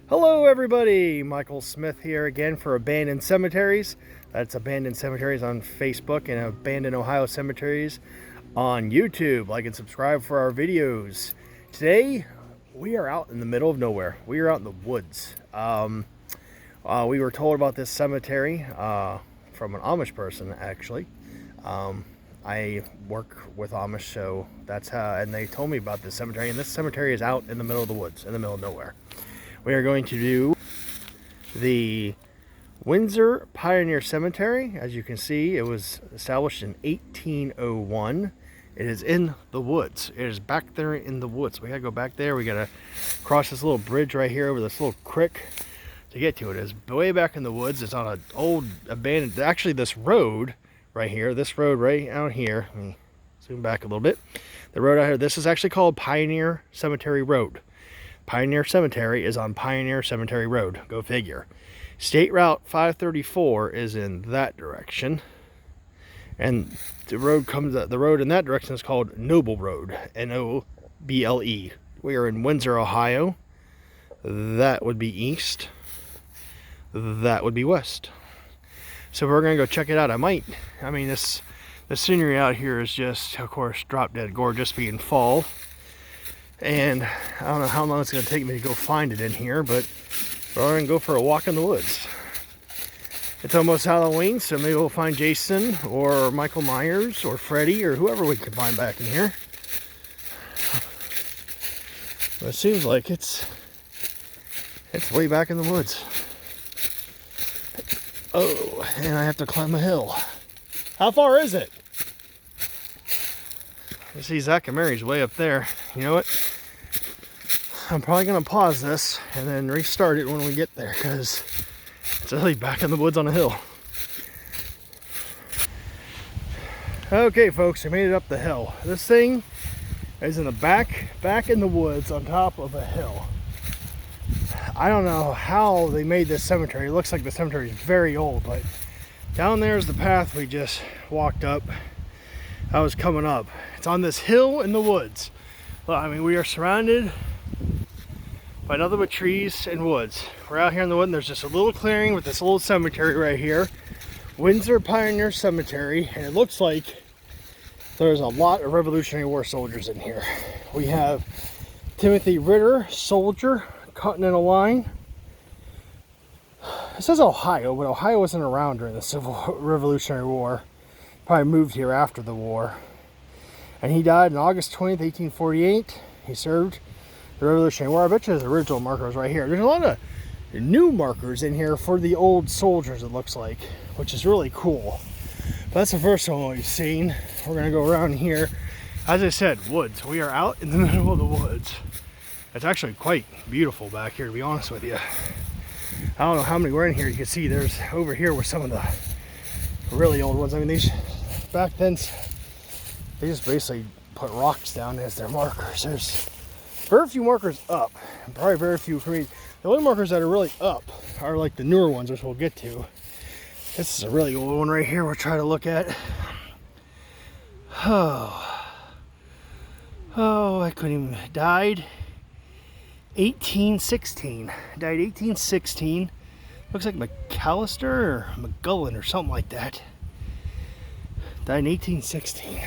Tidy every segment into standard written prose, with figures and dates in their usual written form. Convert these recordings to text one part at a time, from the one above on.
Hello everybody, Michael Smith here again for Abandoned Cemeteries. That's Abandoned Cemeteries on Facebook and Abandoned Ohio Cemeteries on YouTube. Like and subscribe for our videos. Today, we are out in the middle of nowhere. We are out in the woods. We were told about this cemetery from an Amish person, actually. I work with Amish, so that's how, and they told me about this cemetery, and this cemetery is out in the middle of the woods, in the middle of nowhere. We are going to do the Windsor Pioneer Cemetery. As you can see, it was established in 1801. It is in the woods. It is back there in the woods. We gotta go back there. We gotta cross this little bridge right here over this little creek to get to it. It's way back in the woods. It's on an old abandoned, actually this road right here, this road right out here. Let me zoom back a little bit. The road out here, this is actually called Pioneer Cemetery Road. Pioneer Cemetery is on Pioneer Cemetery Road. Go figure. State Route 534 is in that direction. And the road in that direction is called Noble Road. N-O-B-L-E. We are in Windsor, Ohio. That would be east. That would be west. So we're going to go check it out. The scenery out here is just, of course, drop dead gorgeous being fall. And I don't know how long it's going to take me to go find it in here, but we're going to go for a walk in the woods. It's almost Halloween, so maybe we'll find Jason or Michael Myers or Freddy or whoever we can find back in here. But it seems like it's way back in the woods. Oh, and I have to climb a hill. How far is it? You see Zach and Mary's way up there. You know what? I'm probably going to pause this and then restart it when we get there because it's really back in the woods on a hill. Okay, folks, we made it up the hill. This thing is in the back in the woods on top of a hill. I don't know how they made this cemetery. It looks like the cemetery is very old, but down there is the path we just walked up. I was coming up. It's on this hill in the woods. Well, I mean, we are surrounded by nothing but trees and woods. We're out here in the wood, and there's just a little clearing with this old cemetery right here. Windsor Pioneer Cemetery, and it looks like there's a lot of Revolutionary War soldiers in here. We have Timothy Ritter, soldier, cutting in a line. It says Ohio, but Ohio wasn't around during the Civil Revolutionary War. Probably moved here after the war. And he died on August 20th, 1848. He served the Revolutionary War. I bet you his original marker is right here. There's a lot of new markers in here for the old soldiers, it looks like, which is really cool. But that's the first one we've seen. We're going to go around here. As I said, woods. We are out in the middle of the woods. It's actually quite beautiful back here, to be honest with you. I don't know how many were in here. You can see there's over here were some of the really old ones. I mean, these back then, they just basically put rocks down as their markers. There's very few markers up, and probably very few for me. The only markers that are really up are like the newer ones, which we'll get to. This is a really old one right here we'll try to look at. Oh, I couldn't even. Died 1816. Died 1816. Looks like McAllister or McGullen or something like that. Died in 1816.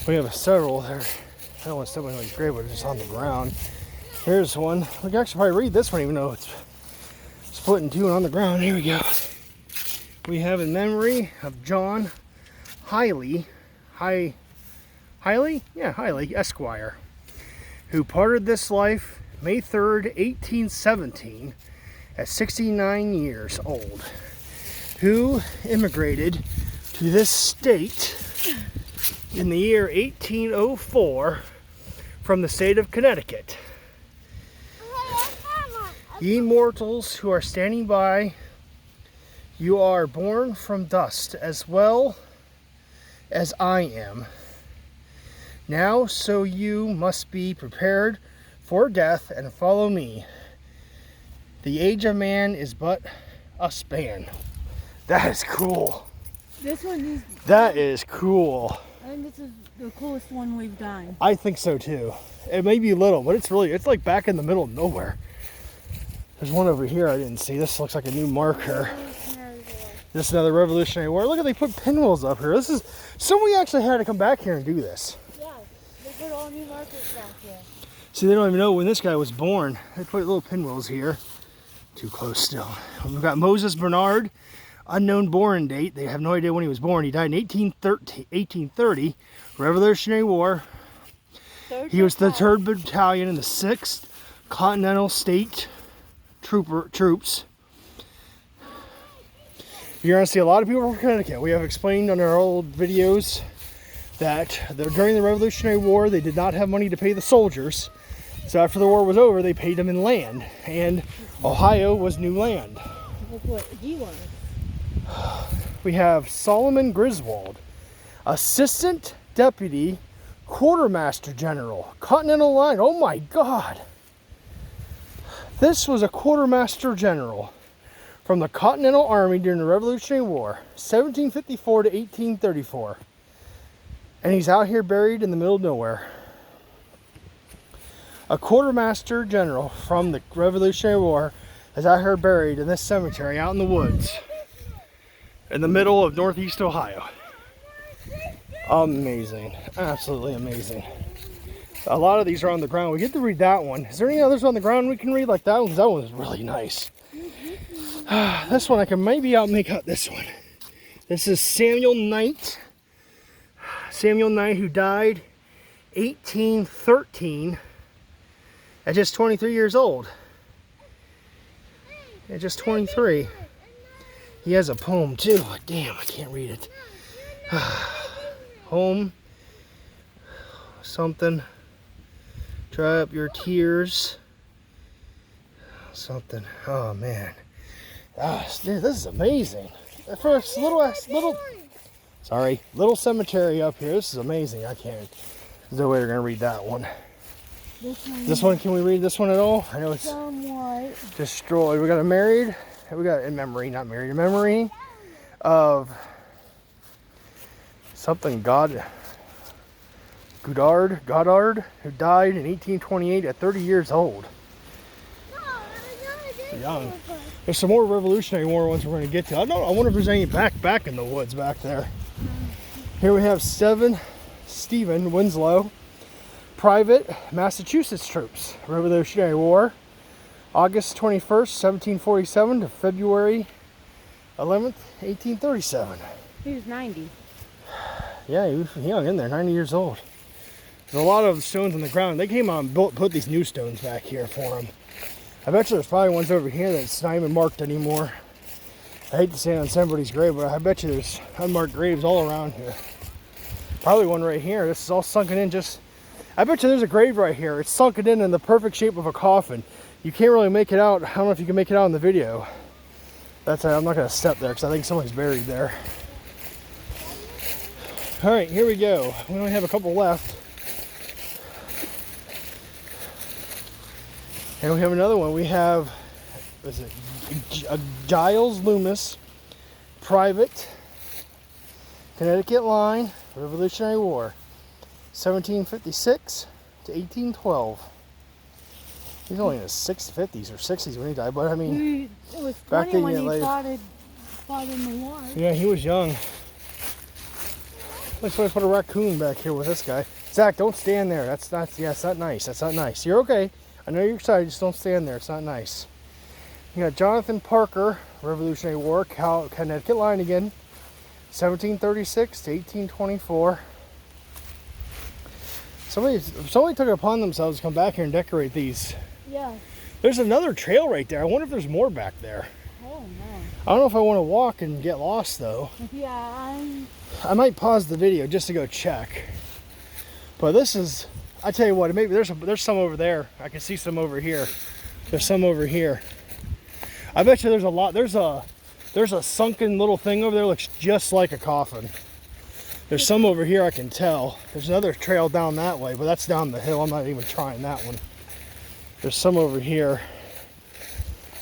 We have several there. I don't want to step on like grave, but it's just on the ground. Here's one. We can actually probably read this one, even though it's split in two and on the ground. Here we go. We have in memory of John Hailey. Hailey? Yeah, Hailey, Esquire, who parted this life May 3rd, 1817, at 69 years old, who immigrated to this state in the year 1804 from the state of Connecticut. Ye mortals who are standing by, you are born from dust as well as I am. Now, so you must be prepared for death and follow me. The age of man is but a span. That is cool. This one is... That is cool. I think this is the coolest one we've done. I think so too. It may be little, but it's like back in the middle of nowhere. There's one over here I didn't see. This looks like a new marker. This is another Revolutionary War. Look at, they put pinwheels up here. This is, so we actually had to come back here and do this. Yeah, they put all new markers back here. See, they don't even know when this guy was born. They put little pinwheels here. Too close still. We've got Moses Bernard, unknown born date. They have no idea when he was born. He died in 1830, Revolutionary War. He was the 3rd Battalion in the 6th Continental State Troops. You're going to see a lot of people from Connecticut. We have explained on our old videos that during the Revolutionary War, they did not have money to pay the soldiers. So after the war was over, they paid them in land. And Ohio was new land. What do you want? We have Solomon Griswold, Assistant Deputy Quartermaster General, Continental Line. Oh my God. This was a Quartermaster General from the Continental Army during the Revolutionary War, 1754 to 1834. And he's out here buried in the middle of nowhere. A Quartermaster General from the Revolutionary War is out here buried in this cemetery out in the woods in the middle of Northeast Ohio. Amazing. Absolutely amazing. A lot of these are on the ground. We get to read that one. Is there any others on the ground we can read like that one? Because that one is really nice. This one I can maybe make out this one. This is Samuel Knight. Samuel Knight, who died 1813 at just 23 years old. At just 23. He has a poem too. Damn, I can't read it. Home. Something. Dry up your tears. Something. Oh man. Dude, this is amazing. For a little cemetery up here, this is amazing. I can't. There's no way we're gonna read that one. This one, can we read this one at all? I know it's somewhat destroyed. We got a married. We got in memory, not married. In memory of something Goddard, who died in 1828 at 30 years old. Young. There's some more Revolutionary War ones we're going to get to. I wonder if there's any back in the woods back there. Here we have Stephen Winslow, Private, Massachusetts troops, Revolutionary War, August 21st, 1747 to February 11th, 1837. He was 90. Yeah, he was young in there, 90 years old. There's a lot of stones on the ground. They came out and put these new stones back here for him. I bet you there's probably ones over here that's not even marked anymore. I hate to say it on somebody's grave, but I bet you there's unmarked graves all around here. Probably one right here. This is all sunken in just... I bet you there's a grave right here. It's sunken in the perfect shape of a coffin. You can't really make it out. I don't know if you can make it out in the video. I'm not going to step there because I think someone's buried there. All right, here we go. We only have a couple left. And we have another one. We have, Giles Loomis, Private, Connecticut Line, Revolutionary War, 1756 to 1812. He's only in his 50s or 60s when he died, but I mean, it was back 20 when he later. fought in the war. Yeah, he was young. Let's put a raccoon back here with this guy. Zach, don't stand there. That's not nice. That's not nice. You're okay. I know you're excited, just don't stand there. It's not nice. You got Jonathan Parker, Revolutionary War, Connecticut Line again, 1736 to 1824. Somebody took it upon themselves to come back here and decorate these. Yeah. There's another trail right there. I wonder if there's more back there. Oh no. I don't know if I want to walk and get lost though. Yeah, I might pause the video just to go check. But this is, I tell you what, maybe there's some over there. I can see some over here. There's some over here. I bet you there's a lot. There's a sunken little thing over there. Looks just like a coffin. There's some over here I can tell. There's another trail down that way, but that's down the hill. I'm not even trying that one. There's some over here.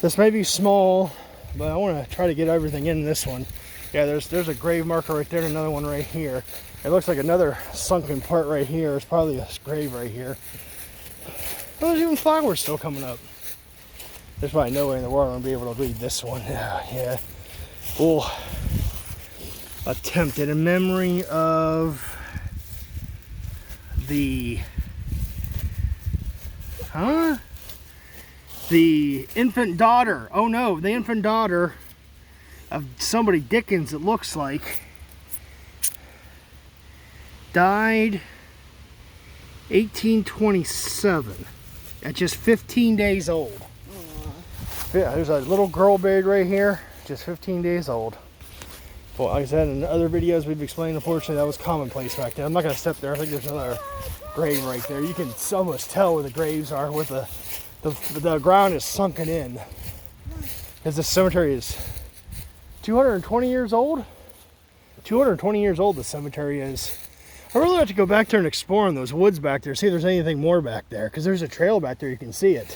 This may be small, but I want to try to get everything in this one. Yeah, there's a grave marker right there and another one right here. It looks like another sunken part right here. It's probably a grave right here. There's even flowers still coming up. There's probably no way in the world I'm gonna be able to read this one. Yeah. We'll attempt it in memory of the infant daughter. Oh no, the infant daughter of somebody Dickens, it looks like, died 1827 at just 15 days old. Yeah, there's a little girl buried right here, just 15 days old. Well, like I said, in other videos we've explained, unfortunately, that was commonplace back then. I'm not going to step there. I think there's another grave right there. You can almost tell where the graves are, with the ground is sunken in. Because this cemetery is 220 years old. 220 years old the cemetery is. I really like to go back there and explore in those woods back there, see if there's anything more back there. Because there's a trail back there, you can see it.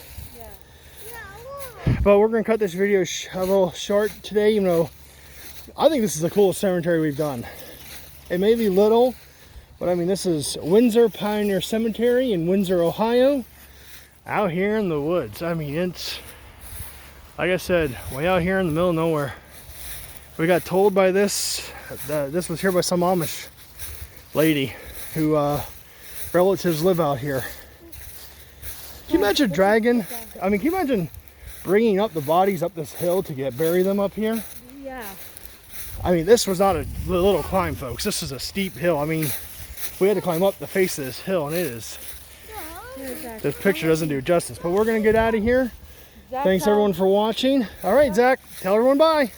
But we're going to cut this video a little short today, even though I think this is the coolest cemetery we've done. It may be little, but I mean, this is Windsor Pioneer Cemetery in Windsor, Ohio, out here in the woods. I mean, it's, like I said, way out here in the middle of nowhere. We got told by this was here by some Amish lady who relatives live out here. Can you imagine dragging, I mean, can you imagine bringing up the bodies up this hill to bury them up here? Yeah. I mean, this was not a little climb, folks. This is a steep hill. I mean, we had to climb up the face of this hill, and it is, this picture doesn't do justice. But we're going to get out of here. Thanks, everyone, for watching. All right, Zach, tell everyone bye.